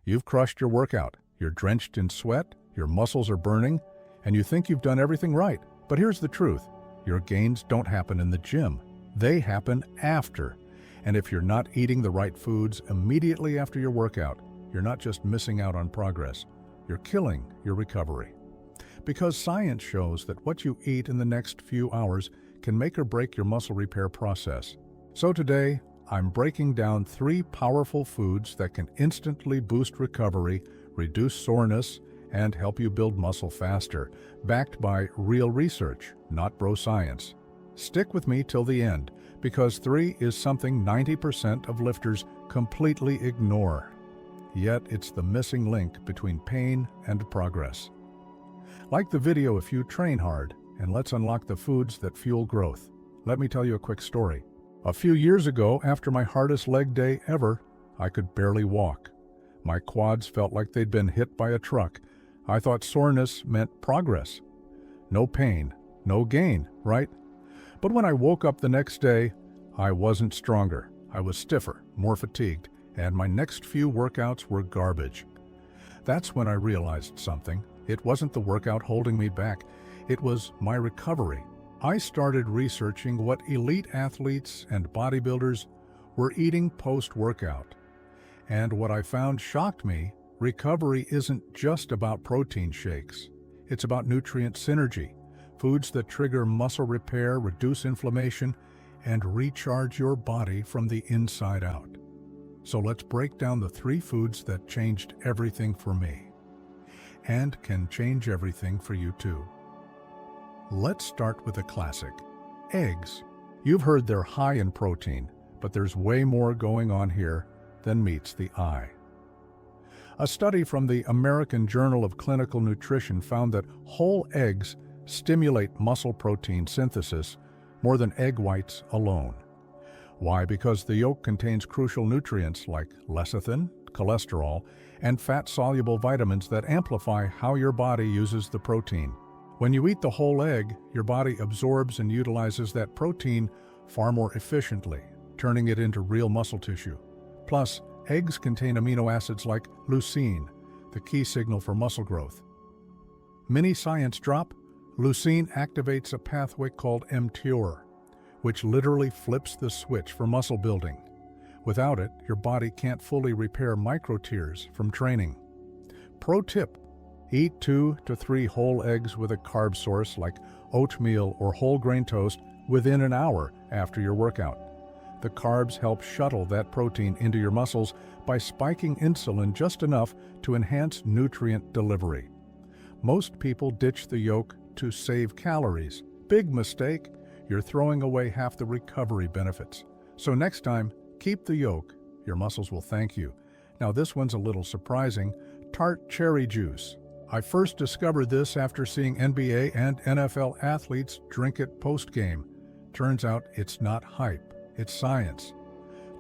You've crushed your workout, you're drenched in sweat, your muscles are burning, and you think you've done everything right. But here's the truth. Your gains don't happen in the gym. They happen after. And if you're not eating the right foods immediately after your workout, you're not just missing out on progress, you're killing your recovery. Because science shows that what you eat in the next few hours can make or break your muscle repair process. So today, I'm breaking down 3 powerful foods that can instantly boost recovery, reduce soreness, and help you build muscle faster, backed by real research, not bro science. Stick with me till the end, because 3 is something 90% of lifters completely ignore. Yet it's the missing link between pain and progress. Like the video if you train hard, and let's unlock the foods that fuel growth. Let me tell you a quick story. A few years ago, after my hardest leg day ever, I could barely walk. My quads felt like they'd been hit by a truck. I thought soreness meant progress. No pain, no gain, right? But when I woke up the next day, I wasn't stronger. I was stiffer, more fatigued, and my next few workouts were garbage. That's when I realized something. It wasn't the workout holding me back. It was my recovery. I started researching what elite athletes and bodybuilders were eating post-workout. And what I found shocked me. Recovery isn't just about protein shakes. It's about nutrient synergy, foods that trigger muscle repair, reduce inflammation, and recharge your body from the inside out. So let's break down the 3 foods that changed everything for me, and can change everything for you too. Let's start with a classic, eggs. You've heard they're high in protein, but there's way more going on here than meets the eye. A study from the American Journal of Clinical Nutrition found that whole eggs stimulate muscle protein synthesis more than egg whites alone. Why? Because the yolk contains crucial nutrients like lecithin, cholesterol, and fat-soluble vitamins that amplify how your body uses the protein. When you eat the whole egg, your body absorbs and utilizes that protein far more efficiently, turning it into real muscle tissue. Plus, eggs contain amino acids like leucine, the key signal for muscle growth. Mini science drop: leucine activates a pathway called mTOR, which literally flips the switch for muscle building. Without it, your body can't fully repair micro-tears from training. Pro tip: eat 2 to 3 whole eggs with a carb source like oatmeal or whole grain toast within an hour after your workout. The carbs help shuttle that protein into your muscles by spiking insulin just enough to enhance nutrient delivery. Most people ditch the yolk to save calories. Big mistake. You're throwing away half the recovery benefits. So next time, keep the yolk. Your muscles will thank you. Now this one's a little surprising: tart cherry juice. I first discovered this after seeing NBA and NFL athletes drink it post-game. Turns out it's not hype. It's science.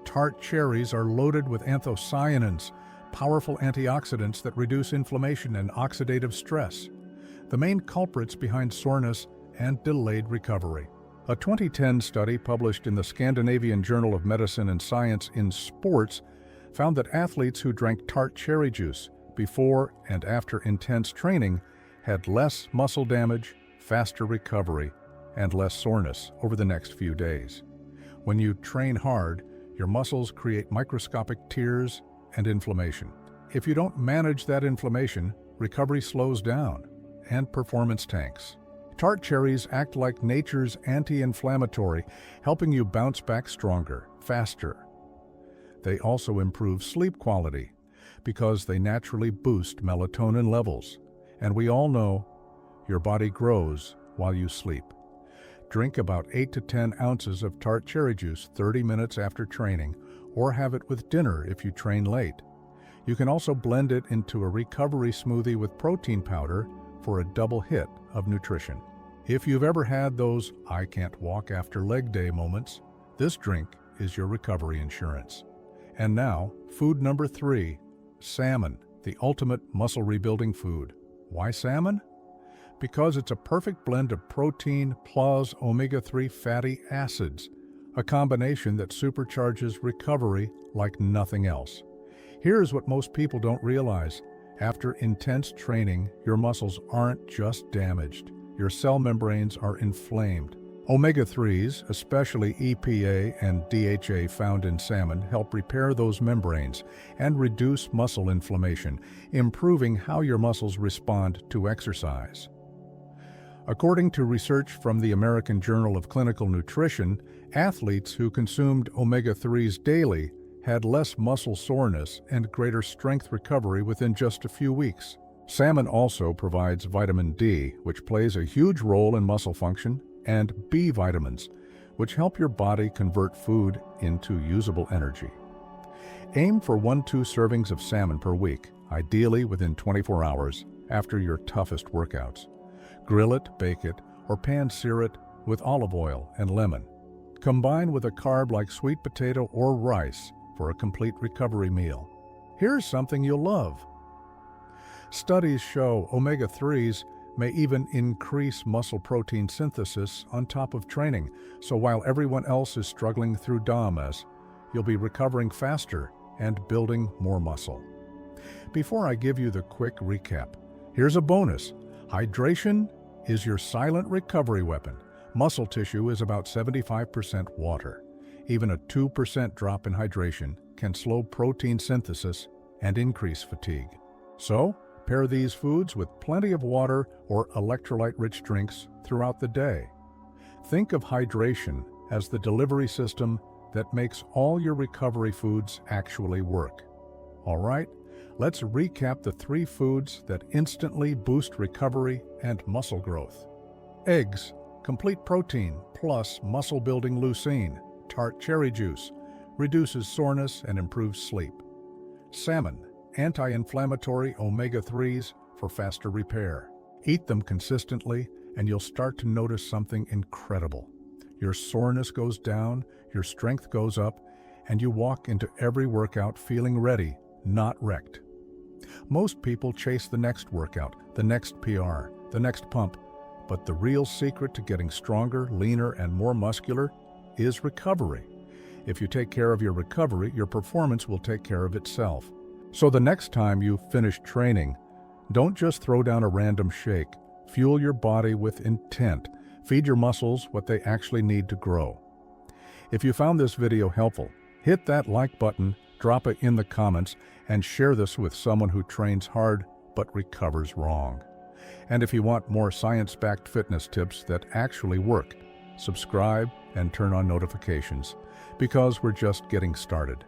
Tart cherries are loaded with anthocyanins, powerful antioxidants that reduce inflammation and oxidative stress, the main culprits behind soreness and delayed recovery. A 2010 study published in the Scandinavian Journal of Medicine and Science in Sports found that athletes who drank tart cherry juice before and after intense training had less muscle damage, faster recovery, and less soreness over the next few days. When you train hard, your muscles create microscopic tears and inflammation. If you don't manage that inflammation, recovery slows down and performance tanks. Tart cherries act like nature's anti-inflammatory, helping you bounce back stronger, faster. They also improve sleep quality because they naturally boost melatonin levels. And we all know your body grows while you sleep. Drink about 8 to 10 ounces of tart cherry juice 30 minutes after training, or have it with dinner if you train late. You can also blend it into a recovery smoothie with protein powder for a double hit of nutrition. If you've ever had those "I can't walk after leg day" moments, this drink is your recovery insurance. And now, food number 3, salmon, the ultimate muscle rebuilding food. Why salmon? Because it's a perfect blend of protein plus omega-3 fatty acids, a combination that supercharges recovery like nothing else. Here's what most people don't realize. After intense training, your muscles aren't just damaged. Your cell membranes are inflamed. Omega-3s, especially EPA and DHA found in salmon, help repair those membranes and reduce muscle inflammation, improving how your muscles respond to exercise. According to research from the American Journal of Clinical Nutrition, athletes who consumed omega-3s daily had less muscle soreness and greater strength recovery within just a few weeks. Salmon also provides vitamin D, which plays a huge role in muscle function, and B vitamins, which help your body convert food into usable energy. Aim for 1-2 servings of salmon per week, ideally within 24 hours after your toughest workouts. Grill it, bake it, or pan-sear it with olive oil and lemon. Combine with a carb like sweet potato or rice for a complete recovery meal. Here's something you'll love. Studies show omega-3s may even increase muscle protein synthesis on top of training, so while everyone else is struggling through DOMS, you'll be recovering faster and building more muscle. Before I give you the quick recap, here's a bonus. Hydration is your silent recovery weapon. Muscle tissue is about 75% water. Even a 2% drop in hydration can slow protein synthesis and increase fatigue. So, pair these foods with plenty of water or electrolyte-rich drinks throughout the day. Think of hydration as the delivery system that makes all your recovery foods actually work. All right, let's recap the 3 foods that instantly boost recovery and muscle growth. Eggs, complete protein plus muscle-building leucine. Tart cherry juice reduces soreness and improves sleep. Salmon, anti-inflammatory omega-3s for faster repair. Eat them consistently and you'll start to notice something incredible. Your soreness goes down, your strength goes up, and you walk into every workout feeling ready, not wrecked. Most people chase the next workout, the next PR, the next pump, but the real secret to getting stronger, leaner, and more muscular is recovery. If you take care of your recovery, your performance will take care of itself. So the next time you finish training, don't just throw down a random shake. Fuel your body with intent. Feed your muscles what they actually need to grow. If you found this video helpful, hit that like button, drop it in the comments, and share this with someone who trains hard but recovers wrong. And if you want more science-backed fitness tips that actually work, subscribe and turn on notifications, because we're just getting started.